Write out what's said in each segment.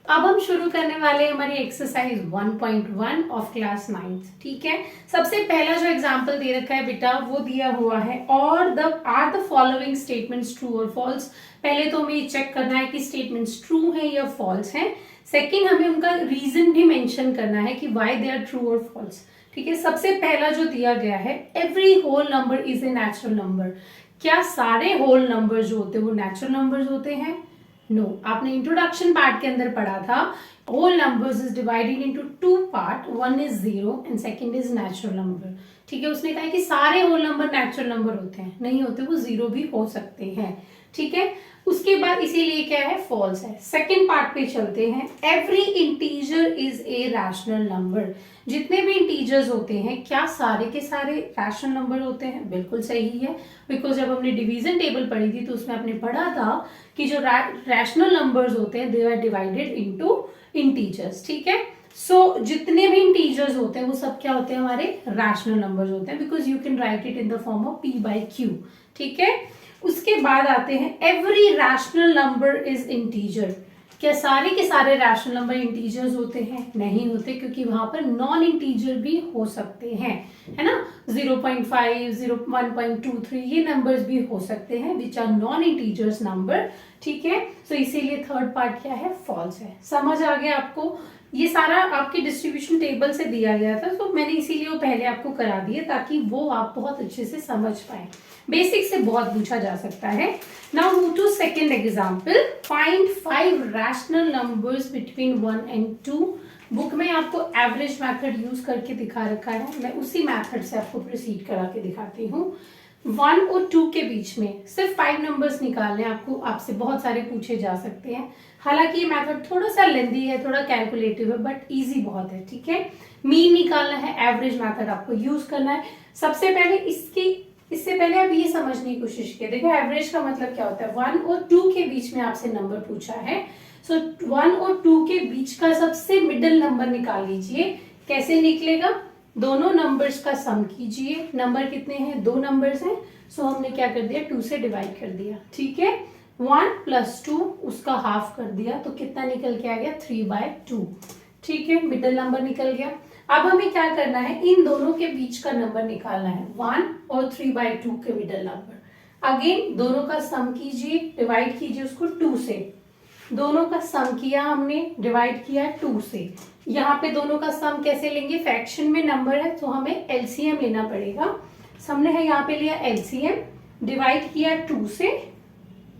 अब हम शुरू करने वाले हैं हमारी एक्सरसाइज 1.1 ऑफ क्लास 9th। ठीक है, सबसे पहला जो एग्जांपल दे रखा है बेटा वो दिया हुआ है और are the following statements true और फॉल्स। पहले तो हमें ये चेक करना है कि स्टेटमेंट्स ट्रू है या फॉल्स है। सेकेंड, हमें उनका रीजन भी मेंशन करना है कि वाई दे आर ट्रू और फॉल्स। ठीक है, सबसे पहला जो दिया गया है, every whole number is a natural number. क्या सारे होल नंबर जो होते हैं वो नेचुरल नंबर्स होते हैं? नो आपने इंट्रोडक्शन पार्ट के अंदर पढ़ा था whole numbers is divided into two part, one is zero and second is natural number. ठीक है, उसने कहा कि सारे होल नंबर नेचुरल नंबर होते हैं, नहीं होते, वो जीरो भी हो सकते हैं। ठीक है, उसके बाद इसीलिए क्या है, फॉल्स है। सेकंड पार्ट पे चलते हैं, every integer is a rational number. जितने भी इंटीजर्स होते हैं क्या सारे के सारे रैशनल नंबर होते हैं? बिल्कुल सही है, बिकॉज जब हमने डिवीजन टेबल पढ़ी थी तो उसमें आपने पढ़ा था कि जो रैशनल नंबर्स होते हैं they are divided into integers. ठीक है, सो जितने भी इंटीजर्स होते हैं वो सब क्या होते हैं, हमारे रैशनल नंबर्स होते हैं, because you can write it in the form of p/q। ठीक है, उसके बाद आते हैं every rational number is integer. क्या सारे के सारे रैशनल नंबर इंटीजर्स होते हैं? नहीं होते, क्योंकि वहां पर नॉन इंटीजर भी हो सकते हैं, है ना। 0.5, 1.23 ये नंबर्स भी हो सकते हैं which are non integers number. ठीक है, सो इसीलिए थर्ड पार्ट क्या है, फॉल्स है। समझ आ गया आपको? ये सारा आपके डिस्ट्रीब्यूशन टेबल से दिया गया था, तो मैंने इसीलिए वो पहले आपको करा दिए ताकि वो आप बहुत अच्छे से समझ पाए। बेसिक से बहुत पूछा जा सकता है। Now move to second example, find 5 rational numbers between 1 and 2। Book में आपको एवरेज मेथड यूज करके दिखा रखा है, मैं उसी मेथड से आपको प्रोसीड करा के दिखाती हूँ। 1 और 2 के बीच में सिर्फ 5 नंबर्स निकालने आपको, आपसे बहुत सारे पूछे जा सकते हैं। हालांकि ये मेथड थोड़ा सा लेंदी है, थोड़ा कैलकुलेटिव है, बट इजी बहुत है। ठीक है, मीन निकालना है, एवरेज मेथड आपको यूज करना है। सबसे पहले इससे पहले आप ये समझने की कोशिश कीजिए, देखो एवरेज का मतलब क्या होता है, 1 और 2 के बीच में आपसे नंबर पूछा है, सो 1 और 2 के बीच का सबसे मिडिल नंबर निकाल लीजिए। कैसे निकलेगा? दोनों नंबर्स का सम कीजिए। नंबर कितने हैं? 2 नंबर्स हैं, सो हमने क्या कर दिया, 2 से डिवाइड कर दिया। ठीक है, 1 + 2 उसका हाफ कर दिया, तो कितना निकल के आ गया, 3/2। ठीक है, मिडिल नंबर निकल गया। अब हमें क्या करना है, इन दोनों के बीच का नंबर निकालना है, 1 और 3/2 के मिडिल नंबर। अगेन दोनों का सम कीजिए, डिवाइड कीजिए उसको 2 से। दोनों का सम किया हमने, डिवाइड किया 2 से। यहाँ पे दोनों का सम कैसे लेंगे, फ्रैक्शन में नंबर है तो हमें एलसीएम लेना पड़ेगा। हमने है यहाँ पे लिया एलसीएम, डिवाइड किया 2 से,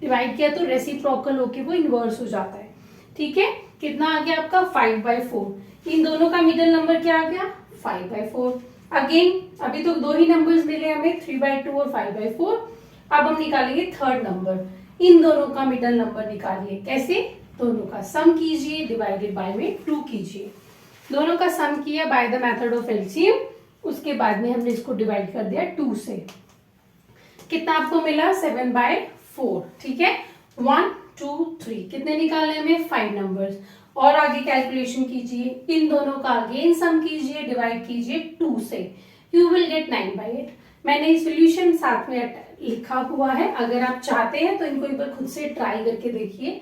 डिवाइड किया तो रेसिप्रोकल होके वो इनवर्स हो जाता है। ठीक है, कितना आ गया आपका, 5/4। इन दोनों का मिडिल नंबर क्या आ गया, 5/4। अगेन अभी तो 2 ही नंबर्स मिले हमें, 3/2 और 5/4। अब हम निकालेंगे थर्ड नंबर, इन दोनों का मिडिल नंबर निकालिए। कैसे? दोनों का सम कीजिए, डिवाइडेड बाय में 2 कीजिए। दोनों का सम किया by the method of LCM, उसके बाद में हमने इसको डिवाइड कर दिया 2 से। कितना आपको मिला, 7/4। ठीक है, 1 2 3 कितने निकालने हमें, 5 नंबर्स। और आगे कैलकुलेशन कीजिए, इन दोनों का अगेन सम कीजिए, डिवाइड कीजिए 2 से, यू विल गेट 9/8। मैंने सोल्यूशन साथ में लिखा हुआ है, अगर आप चाहते हैं तो इनको एक बार खुद से ट्राई करके देखिए,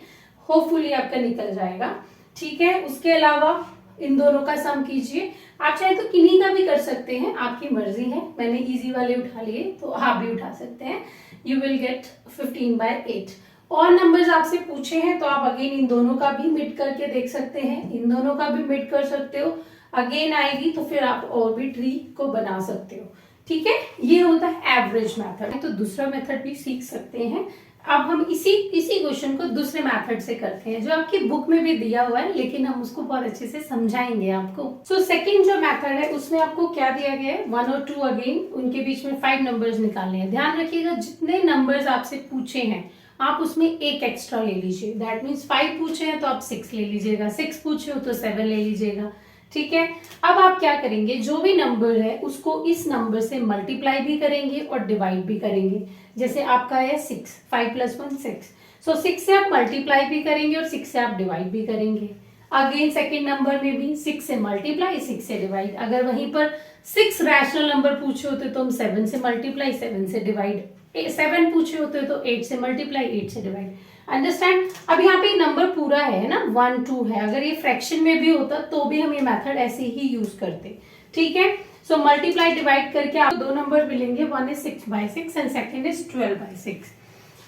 होपफुली आपका निकल जाएगा। ठीक है, उसके अलावा इन दोनों का सम कीजिए। आप चाहे तो किन्हीं का भी कर सकते हैं, आपकी मर्जी है, मैंने इजी वाले उठा लिए तो आप भी उठा सकते हैं। You will get 15/8। और नंबर्स आपसे पूछे हैं तो आप अगेन इन दोनों का भी मिड करके देख सकते हैं, इन दोनों का भी मिड कर सकते हो। अगेन आएगी तो फिर आप और भी ट्री को बना सकते हो। ठीक है, ये होता है एवरेज मेथड। तो दूसरा मेथड भी सीख सकते हैं। अब हम इसी क्वेश्चन को दूसरे मेथड से करते हैं, जो आपकी बुक में भी दिया हुआ है, लेकिन हम उसको बहुत अच्छे से समझाएंगे आपको। सो सेकंड जो मेथड है उसमें आपको क्या दिया गया है, 1 और 2 अगेन उनके बीच में 5 नंबर्स निकालने हैं। ध्यान रखिएगा, जितने नंबर्स आपसे पूछे हैं आप उसमें एक एक्स्ट्रा ले लीजिए। दैट मीन्स 5 पूछे हैं तो आप 6 ले लीजिएगा, 6 पूछे हो तो 7 ले लीजिएगा। ठीक है, अब आप क्या करेंगे, जो भी नंबर है उसको इस नंबर से मल्टीप्लाई भी करेंगे और डिवाइड भी करेंगे। जैसे आपका है 6, 5 + 1 6, सो 6 से आप मल्टीप्लाई भी करेंगे और 6 से आप डिवाइड भी करेंगे। अगेन सेकेंड नंबर में भी 6 से मल्टीप्लाई, 6 से डिवाइड। अगर वहीं पर 6 रैशनल नंबर पूछे होते तो हम 7 से मल्टीप्लाई, 7 से डिवाइड। 7 पूछे होते तो 8 से मल्टीप्लाई, 8 से डिवाइड। अंडरस्टैंड। अब यहाँ पे नंबर पूरा है ना, 1 2 है, अगर ये फ्रैक्शन में भी होता तो भी हम ये मेथड ऐसे ही यूज करते, ठीक है। सो मल्टीप्लाई डिवाइड करके आपको दो नंबर मिलेंगे, one is 6/6 and second is 12/6।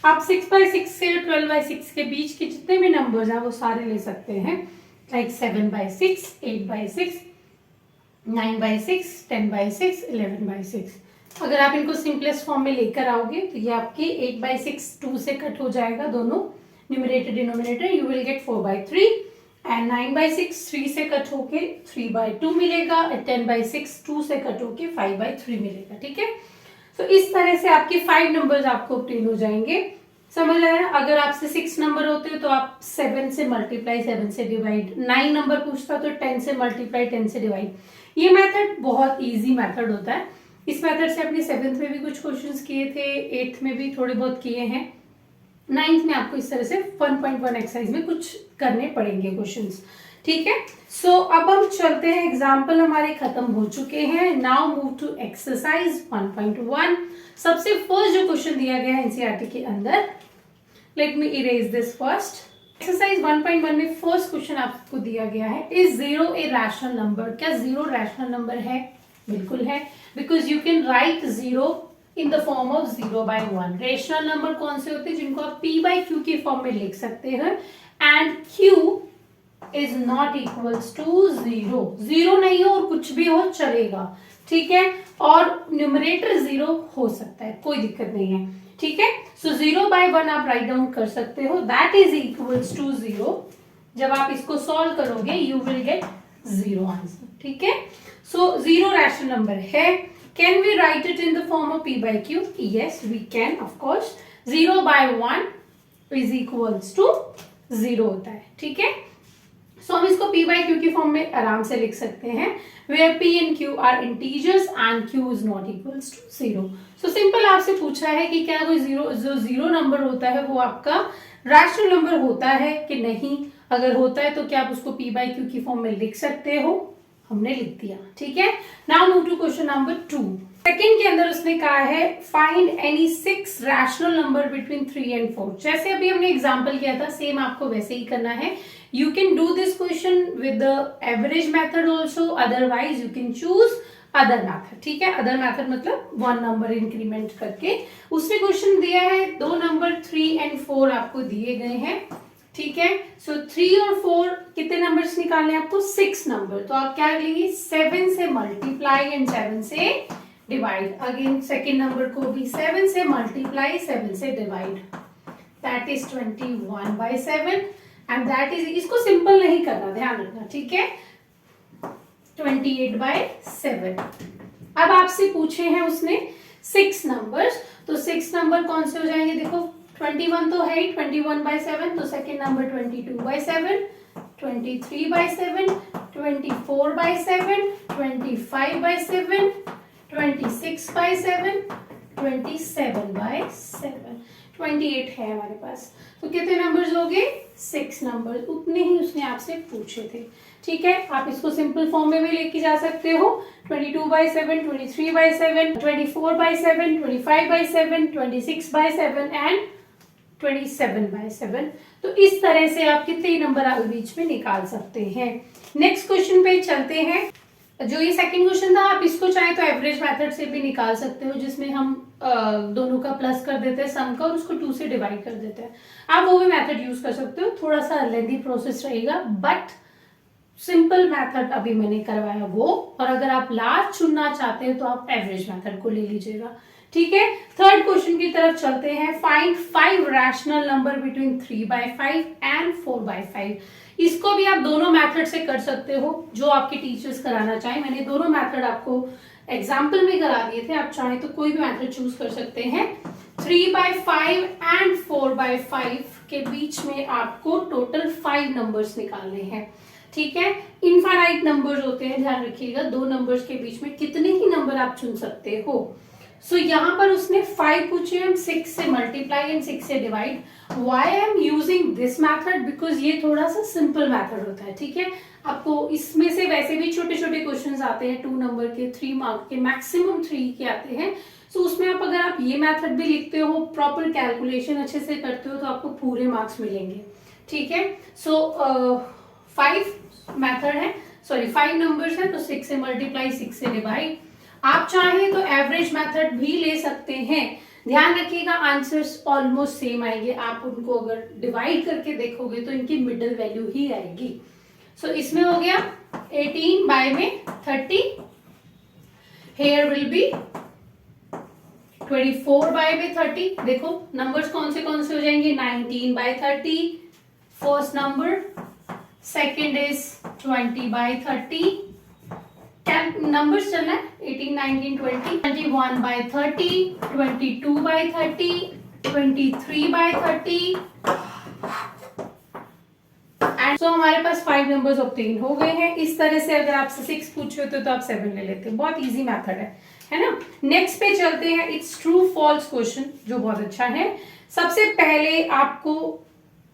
आप 6/6 से 12/6 के बीच के जितने भी नंबर्स हैं वो सारे ले सकते हैं, लाइक 7/6, 8/6, 9/6, 10/6, 11/6। अगर आप इनको सिंपलेस्ट फॉर्म में लेकर आओगे तो ये आपके 8/6 2 से कट हो जाएगा, दोनों numerator denominator, you will get 4/3 and 9/6 3 से कट होके 3/2 मिलेगा, 10/6 2 से कट होके 5/3 मिलेगा, ठीक है। तो इस तरह से आपके 5 नंबर्स आपको ऑब्टेन हो जाएंगे, समझ आया। अगर आपसे 6 नंबर होते हो तो आप 7 से मल्टीप्लाई 7 से डिवाइड, 9 नंबर पूछता तो 10 से मल्टीप्लाई 10 से डिवाइड। ये मेथड बहुत इजी मेथड होता है। इस मेथड से अपने 7th में भी कुछ क्वेश्चंस किए थे, 8th में भी थोड़े बहुत किए हैं, 9th में आपको इस तरह से 1.1 एक्सरसाइज में कुछ करने पड़ेंगे क्वेश्चंस, ठीक है। सो अब हम चलते हैं, एग्जाम्पल हमारे खत्म हो चुके हैं। Now move to exercise 1.1। सबसे फर्स्ट जो क्वेश्चन दिया गया है एनसीईआरटी के अंदर, let me erase this first. Exercise 1.1 में फर्स्ट क्वेश्चन आपको दिया गया है, इज 0 ए रैशनल नंबर। क्या 0 रैशनल नंबर है? बिल्कुल है, because you can write 0 in the form of 0/1। Rational number कौन से होते हैं? जिनको आप p/q के फॉर्म में लिख सकते हैं, and q is not equals to 0। 0 नहीं हो और कुछ भी हो चलेगा, ठीक है, और न्यूमरेटर 0 हो सकता है, कोई दिक्कत नहीं है, ठीक है। सो 0/1 आप राइट डाउन कर सकते हो, दैट इज इक्वल्स टू 0। जब आप इसको सॉल्व करोगे यू विल गेट 0 आंसर, ठीक है। सो 0 रैशनल नंबर है। Can we write it in the form of p/q? Yes we can, of course. 0/1 is equals to 0 होता है, ठीक है। सो हम इसको p/q की फॉर्म में आराम से लिख सकते हैं, where p and q are integers and q is not equals to 0। So simple आपसे पूछा है कि क्या कोई जो 0 नंबर होता है वो आपका रैशनल नंबर होता है कि नहीं। अगर होता है तो क्या आप उसको p/q की फॉर्म में लिख सकते हो? हमने लिख दिया, ठीक है। Now move to question number 2। Second के अंदर उसने कहा है find any 6 rational number between 3 and 4। जैसे अभी हमने एग्जांपल किया था सेम आपको वैसे ही करना है। You can do this question with the average method also, otherwise you can choose other method, ठीक है। other method मतलब 1 नंबर इंक्रीमेंट करके। उसने क्वेश्चन दिया है, दो नंबर 3 and 4 आपको दिए गए हैं, ठीक है। सो 3 और 4 कितने नंबर्स निकालने हैं आपको? 6 नंबर। तो आप क्या लेंगे? 7 से मल्टीप्लाई एंड 7 से डिवाइड। अगेन सेकेंड नंबर को भी 7 से मल्टीप्लाई 7 से divide, that is 21/7 and that is, इसको सिंपल नहीं करना, ध्यान रखना, ठीक है, 28/7। अब आपसे पूछे हैं उसने 6 नंबर्स, तो 6 नंबर कौन से हो जाएंगे? देखो 21 तो है ही, 21/7, तो सेकेंड नंबर 22/7, 23/7, 24/7, 25/7, 26/7, 27/7, 28 है हमारे पास। तो कितने नंबर्स हो गए? 6 नंबर, उतने ही उसने आपसे पूछे थे, ठीक है। आप इसको सिंपल फॉर्म में भी लेके जा सकते हो, 22/7, 23/7, 24/7, 25/7, 26/7 एंड 27/7। तो इस तरह से आप कितने नंबर बीच में निकाल सकते हैं। नेक्स्ट क्वेश्चन पे चलते हैं। जो ये सेकंड क्वेश्चन था, आप इसको चाहे तो एवरेज मेथड से भी निकाल सकते हो, जिसमें हम दोनों का प्लस कर देते हैं सम का और उसको 2 से डिवाइड कर देते हैं। आप वो भी मेथड यूज कर सकते हो, थोड़ा सा लेंथी प्रोसेस रहेगा, बट सिंपल मेथड अभी मैंने करवाया वो। और अगर आप लास्ट चुनना चाहते हैं तो आप एवरेज मेथड को ले लीजिएगा, ठीक है। थर्ड क्वेश्चन की तरफ चलते हैं। Find 5 rational number between 3/5 and 4/5। इसको भी आप दोनों मेथड से कर सकते हो, जो आपके टीचर्स कराना चाहें। मैंने दोनों मेथड आपको एग्जाम्पल में करा दिए थे, आप चाहें तो कोई भी मेथड चूज कर सकते हैं। 3/5 एंड 4/5 के बीच में आपको टोटल 5 नंबर्स निकालने हैं, ठीक है। इनफाइनाइट नंबर्स होते हैं, ध्यान रखिएगा, 2 नंबर्स के बीच में कितने ही नंबर आप चुन सकते हो। सो यहाँ पर उसने 5 पूछे, हम 6 से मल्टीप्लाई एंड 6 से divide. Why I am using this method, because ये थोड़ा सा सिंपल मैथड होता है, ठीक है। आपको इसमें से वैसे भी छोटे छोटे क्वेश्चंस आते हैं 2 नंबर के, 3 मार्क के, मैक्सिमम 3 के आते हैं। सो उसमें आप अगर आप ये मैथड भी लिखते हो, प्रॉपर कैलकुलेशन अच्छे से करते हो, तो आपको पूरे मार्क्स मिलेंगे, ठीक है। सो 5 मैथड है, सॉरी 5 नंबर्स है, तो 6 से मल्टीप्लाई 6 से डिवाइड। आप चाहें तो एवरेज मेथड भी ले सकते हैं। ध्यान रखिएगा आंसर्स ऑलमोस्ट सेम आएंगे, आप उनको अगर डिवाइड करके देखोगे तो इनकी मिडिल वैल्यू ही आएगी। सो इसमें हो गया 18 बाय में 30, हेयर विल बी 24 बाय में 30। देखो नंबर्स कौन से हो जाएंगे, 19 by 30 first number, second is 20 by 30, numbers चलना है 18, 19, 20, 21 by 30, 22 by 30, 23 by 30 and so हमारे पास 5 नंबर्स ऑब्टेन हो गए हैं। इस तरह से अगर आपसे 6 पूछे होते तो आप 7 ले लेते। बहुत इजी मेथड है ना। नेक्स्ट पे चलते हैं, इट्स ट्रू फॉल्स क्वेश्चन, जो बहुत अच्छा है। सबसे पहले आपको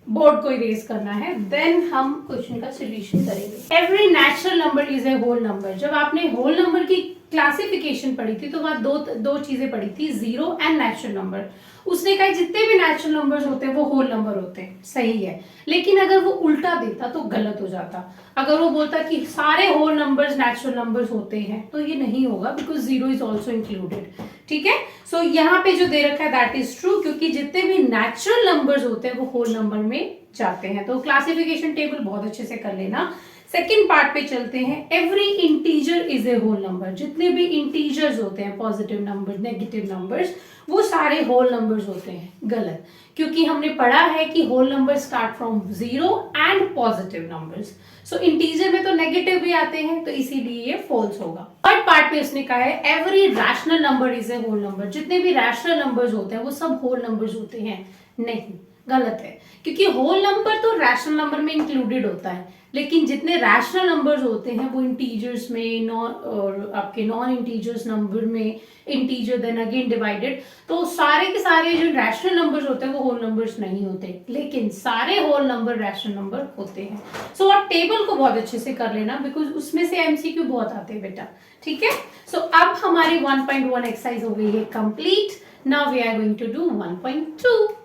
बोर्ड को इरेज करना है, देन हम क्वेश्चन का सोल्यूशन करेंगे। Every natural number is a whole number. जब आपने होल नंबर की क्लासिफिकेशन पढ़ी थी तो वहां दो चीजें पढ़ी थी, जीरो एंड नेचुरल नंबर। उसने कहा जितने भी नेचुरल नंबर्स होते हैं वो होल नंबर होते हैं, सही है। लेकिन अगर वो उल्टा देता तो गलत हो जाता। अगर वो बोलता कि सारे होल नंबर्स नेचुरल नंबर्स होते हैं तो ये नहीं होगा, because zero is also included, ठीक है। सो यहाँ पे जो दे रखा है दैट इज ट्रू, क्योंकि जितने भी नेचुरल नंबर्स होते हैं वो होल नंबर में जाते हैं। तो क्लासिफिकेशन टेबल बहुत अच्छे से कर लेना। सेकेंड पार्ट पे चलते हैं, every integer is a whole number. जितने भी इंटीजर्स होते हैं, पॉजिटिव नंबर, नेगेटिव नंबर्स, वो सारे होल नंबर्स होते हैं। गलत, क्योंकि हमने पढ़ा है कि whole number start from zero and positive numbers. So integer में तो नेगेटिव भी आते हैं, तो इसीलिए ये फॉल्स होगा। थर्ड पार्ट पे उसने कहा है every rational number is a whole number. जितने भी रैशनल नंबर्स होते हैं वो सब होल नंबर्स होते हैं। नहीं, गलत है, क्योंकि होल नंबर तो रैशनल नंबर में इंक्लूडेड होता है, लेकिन जितने रैशनल नंबर्स होते हैं वो इंटीजर्स में, नॉन और आपके नॉन इंटीजर्स नंबर में, इंटीजर देन अगेन डिवाइडेड, तो सारे के सारे जो रैशनल नंबर्स होते हैं वो होल नंबर्स नहीं होते, लेकिन सारे होल नंबर रैशनल नंबर होते हैं। सो आप टेबल को बहुत अच्छे से कर लेना, बिकॉज उसमें से एमसीक्यू बहुत आते हैं बेटा, ठीक है। सो अब हमारी 1.1 एक्सरसाइज हो गई है complete. Now we are going to do 1.2।